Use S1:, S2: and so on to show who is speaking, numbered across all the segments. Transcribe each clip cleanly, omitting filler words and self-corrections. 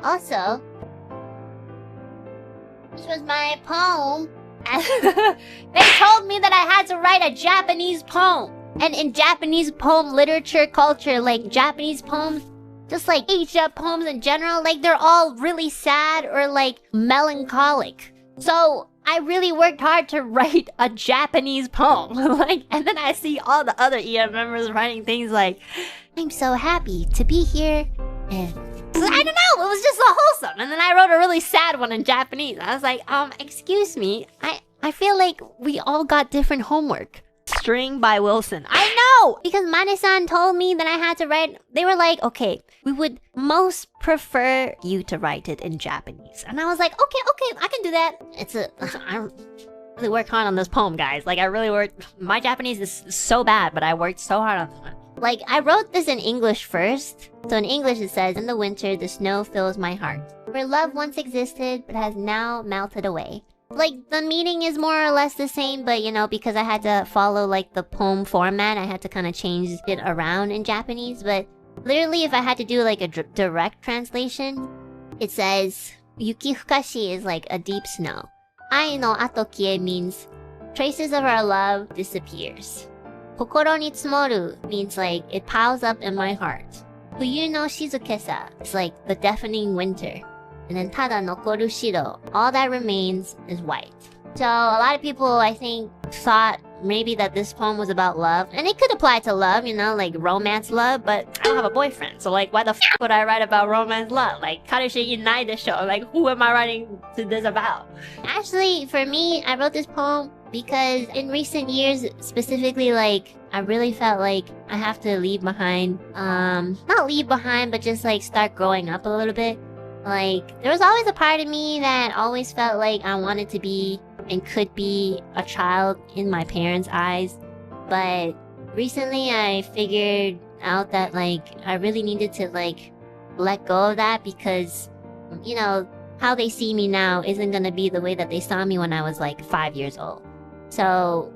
S1: Also, this was my poem. They told me that I had to write a Japanese poem. And in Japanese poem literature culture, like Japanese poems, just like Asia poems in general, like they're all really sad or like melancholic. So I really worked hard to write a Japanese poem. And then I see all the other EN members writing things like, I'm so happy to be here. And I don't know, it was just so wholesome. And then I wrote a really sad one in Japanese. I was like, excuse me, I feel like we all got different homework. String by Wilson. I know! Because Mane-san told me that I had to write... They were like, okay, we would most prefer you to write it in Japanese. And I was like, okay, I can do that. I really worked hard on this poem, guys. Like, I really worked... My Japanese is so bad, but I worked so hard on this one. Like, I wrote this in English first. So in English it says, in the winter, the snow fills my heart. Where love once existed, but has now melted away. Like, the meaning is more or less the same, but, you know, because I had to follow, like, the poem format, I had to kind of change it around in Japanese. But literally, if I had to do, like, a direct translation, it says, Yuki fukashi is, like, a deep snow. Ai no ato kie means traces of our love disappears. Kokoro ni tsumoru means, like, it piles up in my heart. Fuyu no shizukesa is, like, the deafening winter. And then tada nokoru shiro, all that remains is white. So a lot of people, I think, thought maybe that this poem was about love. And it could apply to love, you know, like romance love, but I don't have a boyfriend. So like, why the f would I write about romance love? Like, karushi inai desho. Like, who am I writing this about? Actually, for me, I wrote this poem because in recent years, specifically, like, I really felt like I have to leave behind, not leave behind, but just like start growing up a little bit. Like, there was always a part of me that always felt like I wanted to be and could be a child in my parents' eyes. But recently I figured out that, like, I really needed to, like, let go of that because, you know, how they see me now isn't gonna be the way that they saw me when I was, like, 5 years old. So,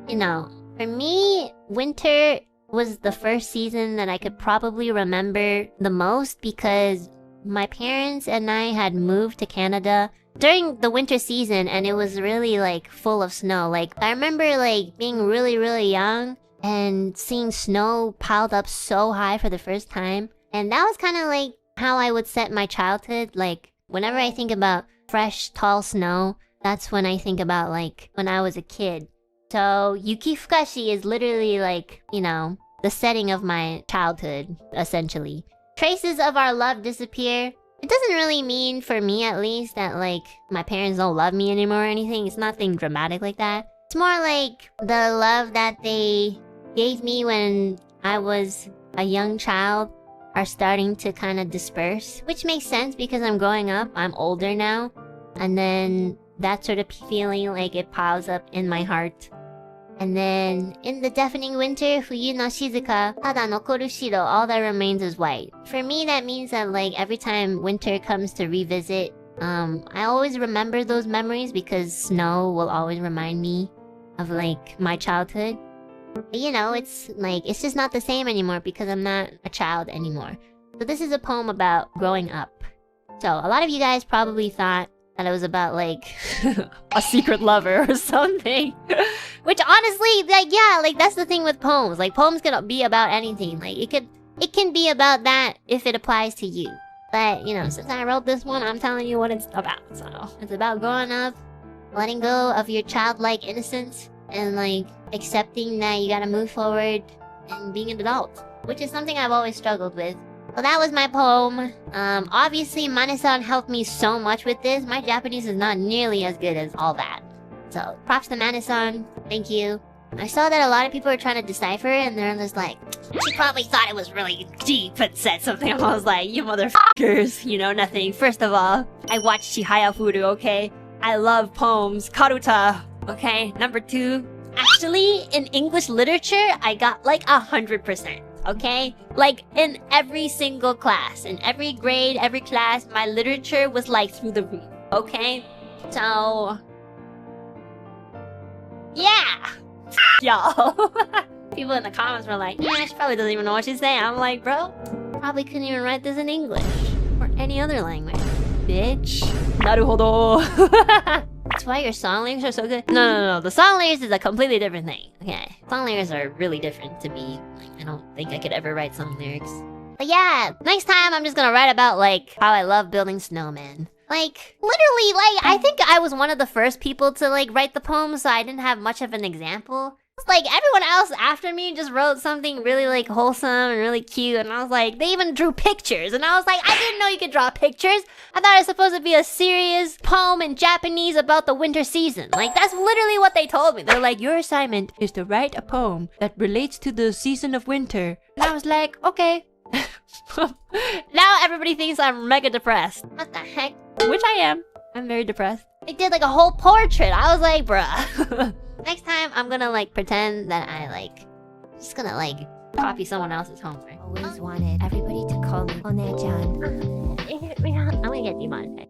S1: you know, for me, winter was the first season that I could probably remember the most because my parents and I had moved to Canada during the winter season and it was really like full of snow. Like, I remember like being really, really young and seeing snow piled up so high for the first time. And that was kind of like how I would set my childhood. Like, whenever I think about fresh, tall snow, that's when I think about like when I was a kid. So Yuki fukashi is literally like, you know, the setting of my childhood, essentially. Traces of our love disappear. It doesn't really mean, for me at least, that like my parents don't love me anymore or anything. It's nothing dramatic like that. It's more like the love that they gave me when I was a young child are starting to kind of disperse. Which makes sense because I'm growing up. I'm older now. And then that sort of feeling like it piles up in my heart. And then, in the deafening winter, fuyu no shizuka, tada nokoru shiro, all that remains is white. For me, that means that, like, every time winter comes to revisit, I always remember those memories because snow will always remind me of, like, my childhood. But, you know, it's, like, it's just not the same anymore because I'm not a child anymore. So this is a poem about growing up. So, a lot of you guys probably thought that it was about, like, a secret lover or something. Which, honestly, like, yeah, like, that's the thing with poems. Like, poems can be about anything. Like, it can be about that if it applies to you. But, you know, since I wrote this one, I'm telling you what it's about. So, it's about growing up, letting go of your childlike innocence, and, like, accepting that you gotta move forward and being an adult. Which is something I've always struggled with. Well, that was my poem. Obviously, Mane-san helped me so much with this. My Japanese is not nearly as good as all that. So, props to Mane-san. Thank you. I saw that a lot of people are trying to decipher it, and they're just like, she probably thought it was really deep and said something. I was like, you motherfuckers, you know nothing. First of all, I watched Chihaya Furu, okay? I love poems. Karuta, okay? Number 2, actually, in English literature, I got like 100%. Okay? Like, in every single class, in every grade, every class, my literature was like through the roof. Okay? So, yeah! Y'all. People in the comments were like, yeah, she probably doesn't even know what she's saying. I'm like, bro, probably couldn't even write this in English. Or any other language, bitch. なるほど. That's why your song lyrics are so good. No. The song lyrics is a completely different thing. Okay, song lyrics are really different to me. Like, I don't think I could ever write song lyrics. But yeah, next time I'm just gonna write about like how I love building snowmen. Like, literally, like, I think I was one of the first people to like write the poem, so I didn't have much of an example. It's like everyone else after me just wrote something really like wholesome and really cute, and I was like, they even drew pictures, and I was like, I didn't know you could draw pictures. I thought it was supposed to be a serious poem in Japanese about the winter season. Like, that's literally what they told me. They're like, your assignment is to write a poem that relates to the season of winter. And I was like, okay. Now everybody thinks I'm mega depressed. What the heck? Which I am. I'm very depressed. They did like a whole portrait. I was like, bruh. Next time, I'm gonna like pretend that I like, just gonna like copy someone else's homework. Always wanted everybody to call me Onechan. I'm gonna get demonetized.